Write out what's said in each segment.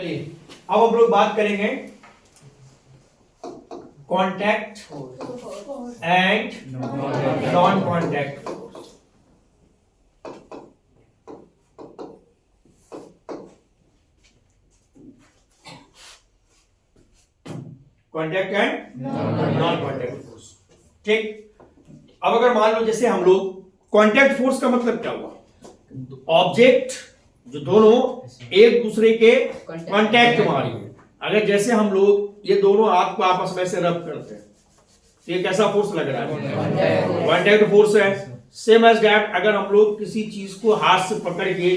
चलिए अब हम लोग बात करेंगे contact and non contact force. Contact and non contact force. ठीक, अब अगर मान लो जैसे हम लोग कॉन्टैक्ट फोर्स का मतलब क्या हुआ, ऑब्जेक्ट जो दोनों एक दूसरे के कांटेक्ट में आ रही है। अगर जैसे हम लोग ये दोनों हाथ को आपस में से रब करते हैं तो ये कैसा फोर्स लग रहा है? कांटेक्ट फोर्स है। सेम एज दैट अगर हम लोग किसी चीज को हाथ से पकड़ के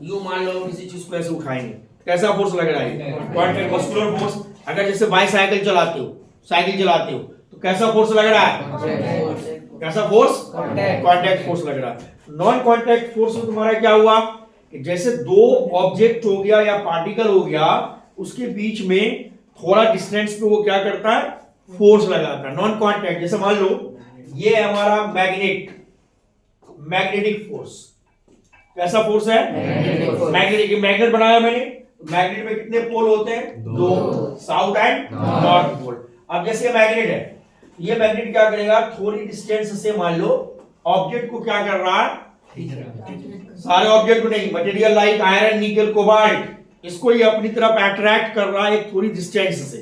यूं मान लो किसी चीज को ऐसे उठाएंगे कैसा फोर्स लग रहा है? Contact muscular force. अगर जैसे बाईसाइकिल चलाते हो, साइकिल चलाते हो तो कैसा फोर्स लग रहा है? कैसा फोर्स? कांटेक्ट फोर्स लग रहा है। नॉन कांटेक्ट फोर्स में तुम्हारा क्या हुआ कि जैसे दो ऑब्जेक्ट हो गया या पार्टिकल हो गया, उसके बीच में थोड़ा डिस्टेंस पे वो क्या करता है? फोर्स लगाता है। नॉन कांटेक्ट जैसे मान लो ये है हमारा मैग्नेटिक फोर्स। कैसा फोर्स है? मैग्नेटिक। मैग्नेट बनाया मैंने, मैग्नेट में कितने पोल होते हैं? दो, साउथ एंड नॉर्थ पोल। अब जैसे मैग्नेट है, ये मैग्नेट क्या करेगा? थोड़ी डिस्टेंस से मान लो ऑब्जेक्ट को क्या कर रहा है? सारे ऑब्जेक्ट को नहीं, मटेरियल लाइक आयरन, निकल, कोबाल्ट, इसको ये अपनी तरफ अट्रैक्ट कर रहा है एक थोड़ी डिस्टेंस से।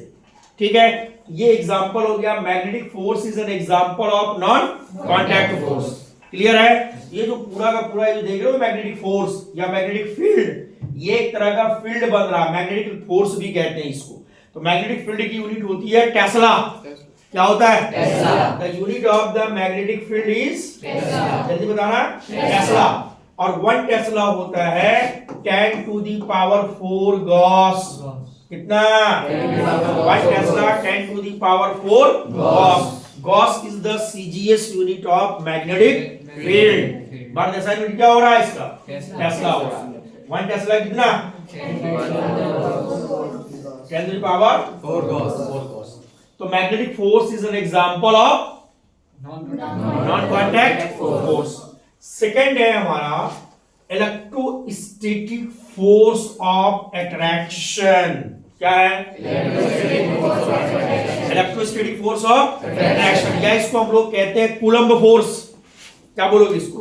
ठीक है, ये एग्जांपल हो गया। Magnetic force is an example of non contact force. Clear है? ये जो पूरा का पूरा जो देख रहे हो मैग्नेटिक फोर्स या मैग्नेटिक फील्ड, ये एक तरह का फील्ड बन रहा है। मैग्नेटिक फोर्स भी कहते हैं इसको। तो मैग्नेटिक फील्ड की यूनिट होती है टेस्ला। क्या होता है? Tesla. The unit of the magnetic field is Tesla. जल्दी बताना, टेस्ला। और 1 टेस्ला होता है 10 to the power 4 गॉस। कितना? 1 Tesla 10 to the power 4 Gauss. Gauss is the CGS unit of magnetic field. But ऐसा यूनिट क्या हो रहा है इसका? टेस्ला हो रहा है। 1 टेस्ला कितना? 10 to the power 4 गॉस। तो magnetic force is an example of non contact force. Second है हमारा इलेक्ट्रोस्टैटिक फोर्स ऑफ अट्रैक्शन। क्या है? इलेक्ट्रोस्टैटिक फोर्स ऑफ अट्रैक्शन, या इसको हम लोग कहते हैं कूलम्ब फोर्स। क्या बोलोगे इसको?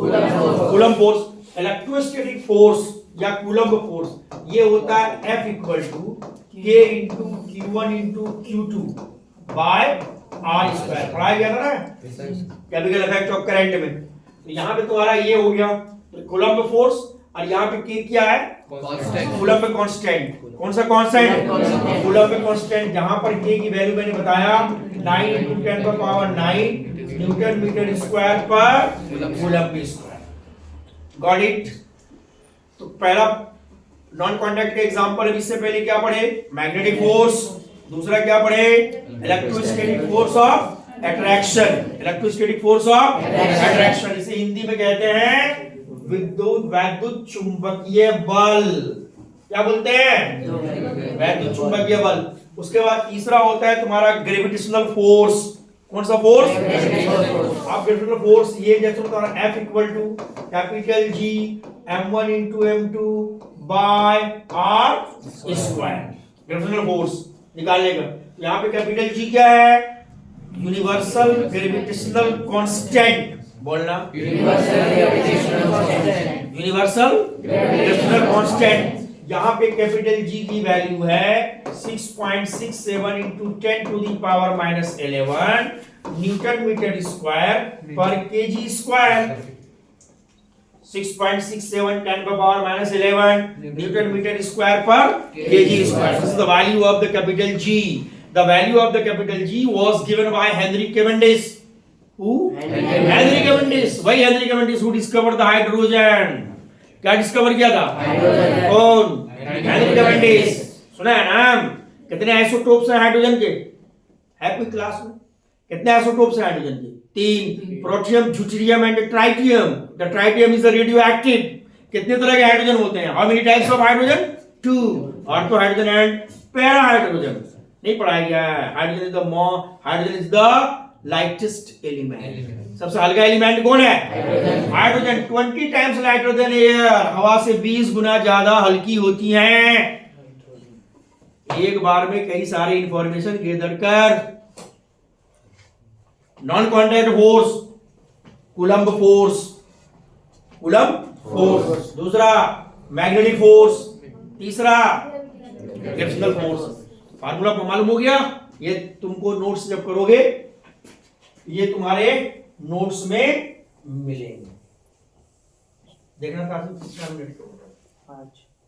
Coulomb force. इलेक्ट्रोस्टैटिक फोर्स या कूलम्ब फोर्स ये होता है F equal to K into Q1 into Q2 by R square. पढ़ाया गया था ना केमिकल इफेक्ट ऑफ करंट में। तो यहाँ पे तुम्हारा ये हो गया कूलम्ब फोर्स, और यहाँ पे K क्या है? Coulomb constant. कौन सा कांस्टेंट? Coulomb constant. जहां पर K की वैल्यू मैंने बताया 9 × 10⁹ न्यूटन मीटर स्क्वायर पर कूलम्ब स्क्वायर। Got it? तो पहला नॉन कांटेक्ट का एग्जांपल है। इससे पहले क्या पढ़े? Magnetic force. दूसरा क्या पढ़े? Electrostatic force of attraction. Electrostatic force of attraction इसे हिंदी में कहते हैं वैद्युत चुंबकीय बल। क्या बोलते हैं? वैद्युत चुंबकीय बल। उसके बाद तीसरा होता है तुम्हारा ग्रेविटेशनल फोर्स। कौन सा फोर्स? अब ग्रेविटेशनल फोर्स ये जैसे तुम्हारा F equal to capital G m1 into m2 by R square. Gravitational force निकालने का यहाँ पे कैपिटल G क्या है? Universal gravitational constant. बोलना, यूनिवर्सल ग्रेविटेशनल कांस्टेंट। यहाँ पे कैपिटल G की वैल्यू है 6.67 into 10 to the power -11 newton metre square पर KG square. 6.67 10 to the power -11 newton metre square पर KG square. This is the value of the capital G. The value of the capital G was given by Henry Cavendish. Who? Henry Cavendish. वही Henry Cavendish who discovered the hydrogen. क्या discover किया था? Hydrogen. कौन? Henry Cavendish. सुना है नाम? कितने isotopes हैं हाइड्रोजन के? है कोई क्लास में? कितने आइसोटोप्स हैं हाइड्रोजन के? 3, protium, deuterium and tritium. The tritium is radio active. कितने तरह के हाइड्रोजन होते हैं? How many types of hydrogen? 2, ortho hydrogen and para hydrogen. नहीं पढ़ाया गया है। Hydrogen is the lightest element. सबसे हल्का एलिमेंट कौन है? Hydrogen. 20 times lighter than air. हवा से 20 गुना ज्यादा हल्की होती हैं। एक बार में कई सारे इंफॉर्मेशन गैदर कर। Non contact force coulomb force, coulomb force. दूसरा मैग्नेटिक फोर्स, तीसरा ग्रेविटेशनल फोर्स। फार्मूला मालूम हो गया? ये तुमको नोट्स जब करोगे ये तुम्हारे नोट्स में मिलेंगे। देखना था 5 मिनट।